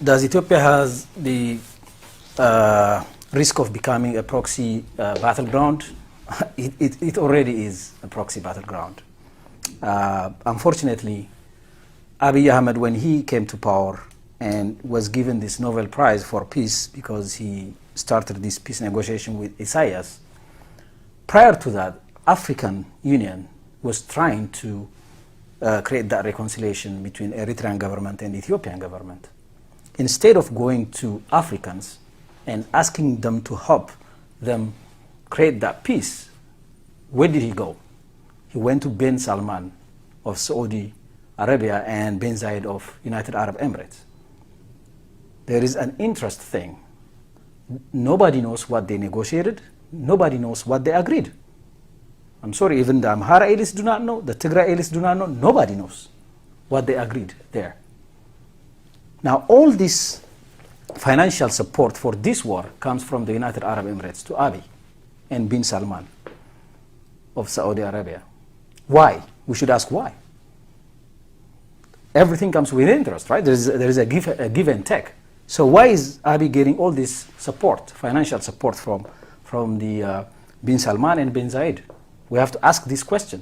Does Ethiopia has the risk of becoming a proxy battleground? It already is a proxy battleground. Unfortunately, Abiy Ahmed, when he came to power and was given this Nobel Prize for peace because he started this peace negotiation with Isaias, prior to that, African Union was trying to create that reconciliation between Eritrean government and Ethiopian government. Instead of going to Africans and asking them to help them create that peace, where did he go? He went to bin Salman of Saudi Arabia and bin Zayed of United Arab Emirates. There is an interest thing. Nobody knows what they negotiated. Nobody knows what they agreed. I'm sorry, even the Amhara elites do not know, the Tigray elites do not know. Nobody knows what they agreed there. Now, all this financial support for this war comes from the United Arab Emirates to Abiy and bin Salman of Saudi Arabia. Why? We should ask why. Everything comes with interest, right? There is a give and take. So why is Abiy getting all this support, financial support from the bin Salman and bin Zayed? We have to ask this question.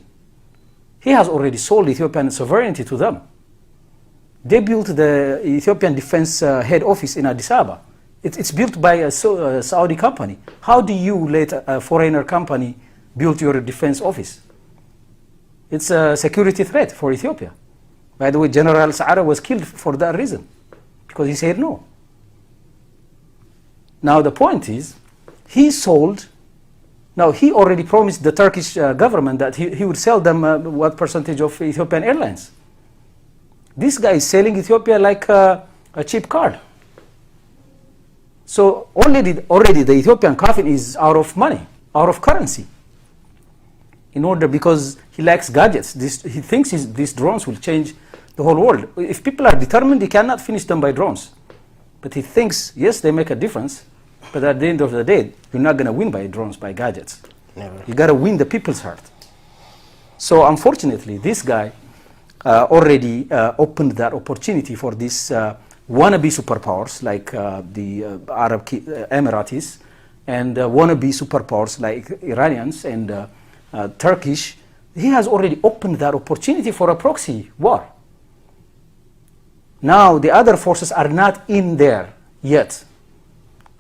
He has already sold Ethiopian sovereignty to them. They built the Ethiopian Defense Head Office in Addis Ababa. It's built by a Saudi company. How do you let a foreigner company build your defense office? It's a security threat for Ethiopia. By the way, General Saara was killed for that reason, because he said no. Now the point is, he sold. Now he already promised the Turkish government that he would sell them what percentage of Ethiopian Airlines. This guy is selling Ethiopia like a cheap card. So already the Ethiopian coffin is out of money, out of currency. Because he likes gadgets. He thinks these drones will change the whole world. If people are determined, he cannot finish them by drones. But he thinks, yes, they make a difference, but at the end of the day, you're not going to win by drones, by gadgets. Never. You got to win the people's heart. So unfortunately, this guy already opened that opportunity for these wannabe superpowers like the Arab Emiratis and wannabe superpowers like Iranians and Turkish. He has already opened that opportunity for a proxy war. Now the other forces are not in there yet.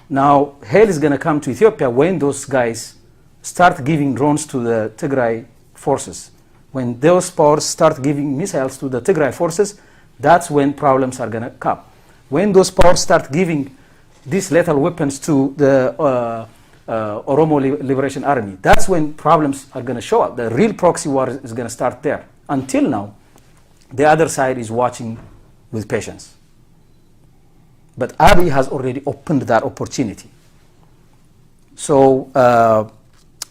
Now hell is going to come to Ethiopia when those guys start giving drones to the Tigray forces. When those powers start giving missiles to the Tigray forces, that's when problems are going to come. When those powers start giving these lethal weapons to the Oromo Liberation Army, that's when problems are going to show up. The real proxy war is going to start there. Until now, the other side is watching with patience. But Abiy has already opened that opportunity. So,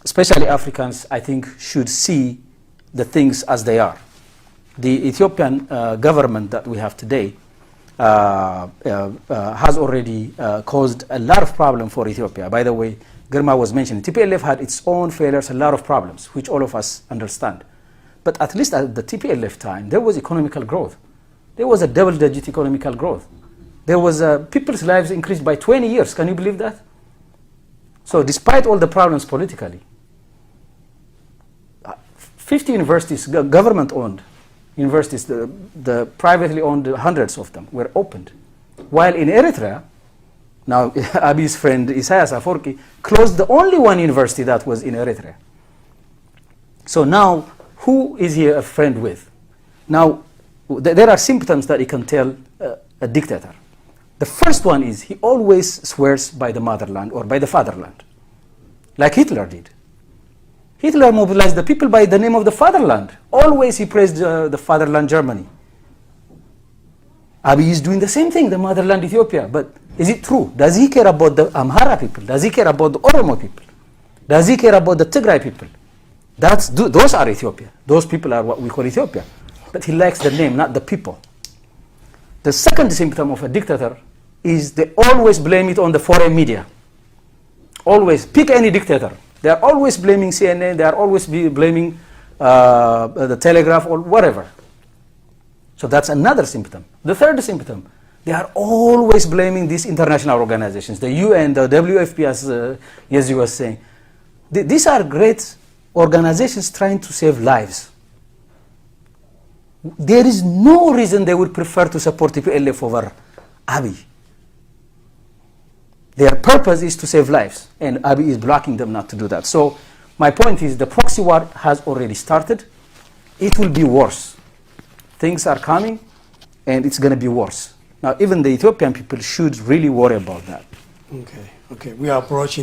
especially Africans, I think, should see the things as they are. The Ethiopian government that we have today has already caused a lot of problem for Ethiopia. By the way, Girma was mentioning, TPLF had its own failures, a lot of problems, which all of us understand. But at least at the TPLF time, there was economical growth. There was a double-digit economical growth. There was people's lives increased by 20 years. Can you believe that? So despite all the problems politically, 50 universities, government-owned universities, the privately owned, hundreds of them were opened. While in Eritrea, now Abiy's friend Isaias Afwerki closed the only one university that was in Eritrea. So now, who is he a friend with? Now, there are symptoms that you can tell a dictator. The first one is he always swears by the motherland or by the fatherland, like Hitler did. Hitler mobilized the people by the name of the fatherland. Always he praised the fatherland Germany. Abiy is doing the same thing, the motherland Ethiopia. But is it true? Does he care about the Amhara people? Does he care about the Oromo people? Does he care about the Tigray people? Those are Ethiopia. Those people are what we call Ethiopia. But he likes the name, not the people. The second symptom of a dictator is they always blame it on the foreign media. Always. Pick any dictator. They are always blaming CNN. They are always blaming the Telegraph or whatever. So that's another symptom. The third symptom, They are always blaming these international organizations, the UN, the WFP, as Yezi was saying. These are great organizations trying to save lives. There is no reason they would prefer to support TPLF over Abiy. Their purpose is to save lives, and Abiy is blocking them not to do that. So my point is the proxy war has already started. It will be worse. Things are coming, and it's going to be worse. Now, even the Ethiopian people should really worry about that. Okay, we are approaching